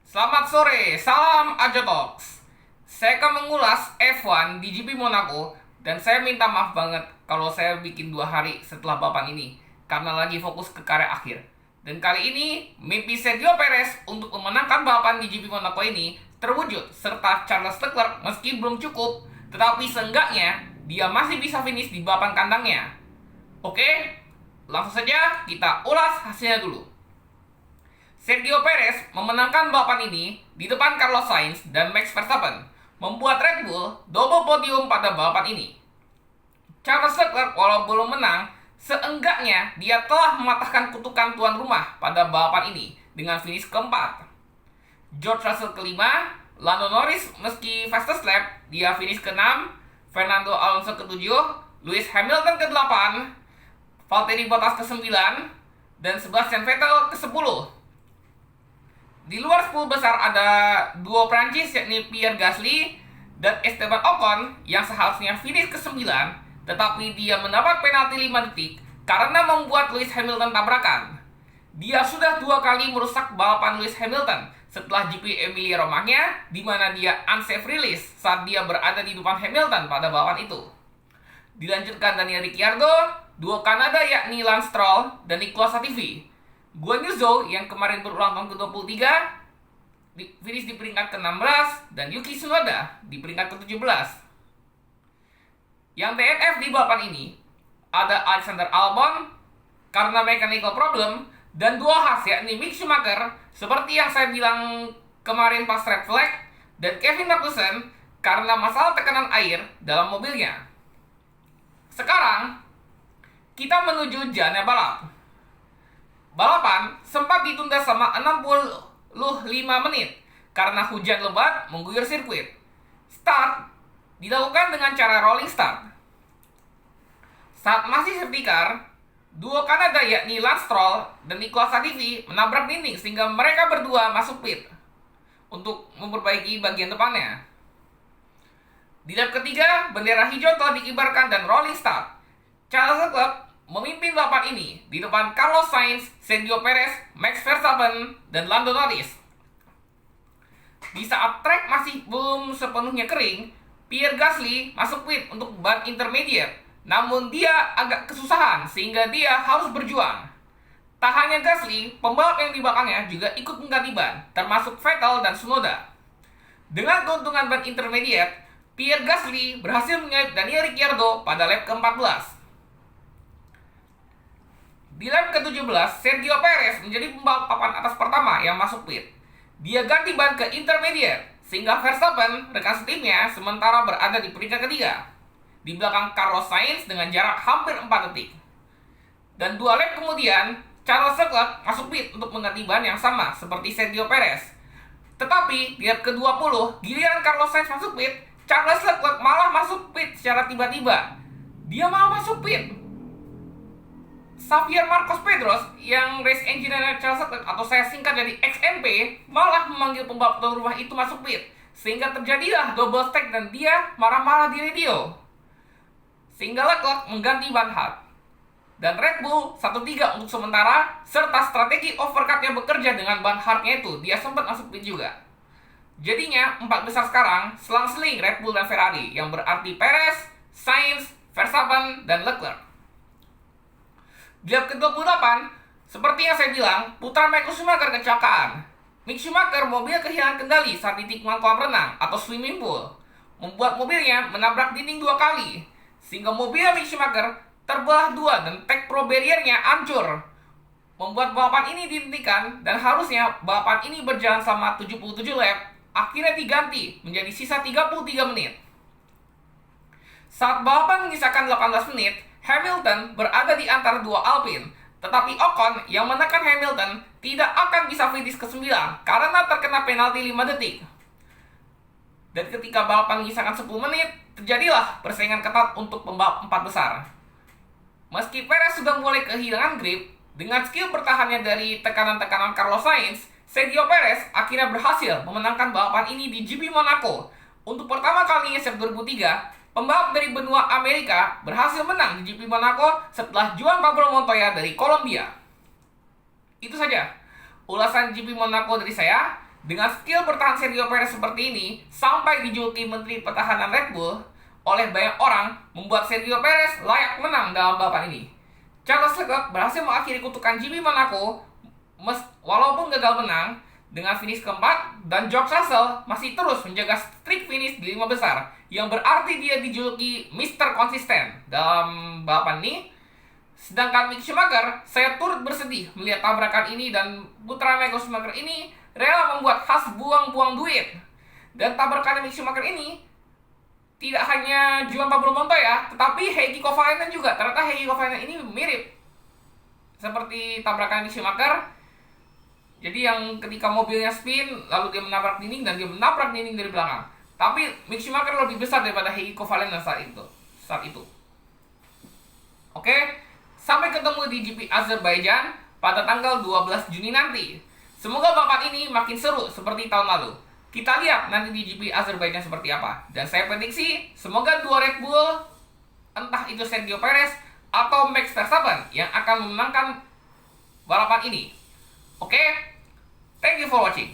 Selamat sore, salam Ajo Talks. Saya akan mengulas F1 di GP Monaco dan saya minta maaf banget kalau saya bikin 2 hari setelah balapan ini karena lagi fokus ke karya akhir. Dan kali ini mimpi Sergio Perez untuk memenangkan balapan di GP Monaco ini terwujud serta Charles Leclerc meski belum cukup, tetapi seenggaknya dia masih bisa finish di balapan kandangnya. Oke, langsung saja kita ulas hasilnya dulu. Sergio Perez memenangkan balapan ini di depan Carlos Sainz dan Max Verstappen, membuat Red Bull double podium pada balapan ini. Charles Leclerc walau belum menang, seenggaknya dia telah mematahkan kutukan tuan rumah pada balapan ini dengan finish keempat. George Russell kelima, Lando Norris meski fastest lap, dia finish ke-6, Fernando Alonso ke-7, Lewis Hamilton ke-8, Valtteri Bottas ke-9, dan Sebastian Vettel ke-10. Di luar 10 besar ada duo Prancis yakni Pierre Gasly dan Esteban Ocon yang seharusnya finish ke-9, tetapi dia mendapat penalti 5 detik karena membuat Lewis Hamilton tabrakan. Dia sudah 2 kali merusak balapan Lewis Hamilton setelah GP Emilia Romagna, di mana dia unsafe release saat dia berada di depan Hamilton pada balapan itu. Dilanjutkan Daniel Ricciardo, duo Kanada yakni Lance Stroll dan Nicolas Latifi. Guan Yu Zhou yang kemarin berulang tahun ke-23 finish di peringkat ke-16 dan Yuki Tsunoda di peringkat ke-17. Yang DNF di balapan ini ada Alexander Albon karena mechanical problem dan dua Haas yakni Mick Schumacher seperti yang saya bilang kemarin pas red flag, dan Kevin Magnussen karena masalah tekanan air dalam mobilnya. Sekarang kita menuju jana balap. Balapan sempat ditunda selama 65 menit karena hujan lebat mengguyur sirkuit. Start dilakukan dengan cara rolling start. Saat masih safety car, duo Kanada yakni Lance Stroll dan Nicolas Latifi menabrak dinding sehingga mereka berdua masuk pit untuk memperbaiki bagian depannya. Di lap ketiga, bendera hijau telah dikibarkan dan rolling start. Charles Leclerc memimpin balapan ini di depan Carlos Sainz, Sergio Perez, Max Verstappen, dan Lando Norris. Di saat trek masih belum sepenuhnya kering, Pierre Gasly masuk pit untuk ban intermediate, namun dia agak kesusahan sehingga dia harus berjuang. Tak hanya Gasly, pembalap yang di belakangnya juga ikut mengganti ban, termasuk Vettel dan Tsunoda. Dengan keuntungan ban intermediate, Pierre Gasly berhasil menyalip Daniel Ricciardo pada lap ke-14. Di lap ke-17, Sergio Perez menjadi pembalap papan atas pertama yang masuk pit. Dia ganti ban ke intermediate, sehingga Verstappen, rekan setimnya, sementara berada di peringkat ketiga, di belakang Carlos Sainz dengan jarak hampir 4 detik. Dan 2 lap kemudian, Charles Leclerc masuk pit untuk mengganti ban yang sama seperti Sergio Perez. Tetapi, di lap ke-20, giliran Carlos Sainz masuk pit, Charles Leclerc malah masuk pit secara tiba-tiba. Dia malah masuk pit. Xavier Marcos Pedros yang race engineer Charles Leclerc atau saya singkat jadi XMP malah memanggil pembalap tuan rumah itu masuk pit, sehingga terjadilah double stack dan dia marah-marah di radio, sehingga Leclerc mengganti ban hard dan Red Bull 1-3 untuk sementara, serta strategi overcut yang bekerja dengan ban hardnya itu dia sempat masuk pit juga. Jadinya 4 besar sekarang selang-seling Red Bull dan Ferrari, yang berarti Perez, Sainz, Verstappen, dan Leclerc. Di lap ke-28, seperti yang saya bilang, putra Michael Schumacher kecelakaan. Mick Schumacher mobil kehilangan kendali saat di tikungan kolam renang atau swimming pool, membuat mobilnya menabrak dinding 2 kali, sehingga mobil Mick Schumacher terbelah 2 dan tag pro barrier-nya hancur, membuat balapan ini dihentikan dan harusnya balapan ini berjalan selama 77 lap, akhirnya diganti menjadi sisa 33 menit. Saat balapan menyisakan 18 menit, Hamilton berada di antara 2 Alpine, tetapi Ocon yang menekan Hamilton tidak akan bisa finish ke-9 karena terkena penalti 5 detik. Dan ketika balapan menyisakan 10 menit, terjadilah persaingan ketat untuk pembalap 4 besar. Meski Perez sudah mulai kehilangan grip, dengan skill bertahannya dari tekanan-tekanan Carlos Sainz, Sergio Perez akhirnya berhasil memenangkan balapan ini di GP Monaco. Untuk pertama kalinya sejak 2003, pembalap dari benua Amerika berhasil menang di GP Monaco setelah Juan Pablo Montoya dari Kolombia. Itu saja ulasan GP Monaco dari saya. Dengan skill bertahan Sergio Perez seperti ini, sampai dijuluki Menteri Pertahanan Red Bull oleh banyak orang, membuat Sergio Perez layak menang dalam balapan ini. Charles Leclerc berhasil mengakhiri kutukan GP Monaco walaupun gagal menang dengan finish keempat, dan George Russell masih terus menjaga streak finish di 5 besar, yang berarti dia dijuluki Mr. Konsisten dalam balapan ini. Sedangkan Mick Schumacher, saya turut bersedih melihat tabrakan ini, dan putra Michael Schumacher ini rela membuat Haas buang-buang duit. Dan tabrakan Mick Schumacher ini tidak hanya Juan Pablo Montoya, tetapi Heikki Kovalainen juga. Ternyata Heikki Kovalainen ini mirip seperti tabrakan Mick Schumacher. Jadi yang ketika mobilnya spin, lalu dia menabrak dinding, dan dia menabrak dinding dari belakang. Tapi Mick Schumacher lebih besar daripada Heikki Kovalainen saat itu. Oke, sampai ketemu di GP Azerbaijan pada tanggal 12 Juni nanti. Semoga balapan ini makin seru seperti tahun lalu. Kita lihat nanti di GP Azerbaijan seperti apa. Dan saya prediksi, semoga dua Red Bull, entah itu Sergio Perez atau Max Verstappen, yang akan memenangkan balapan ini. Oke, thank you for watching.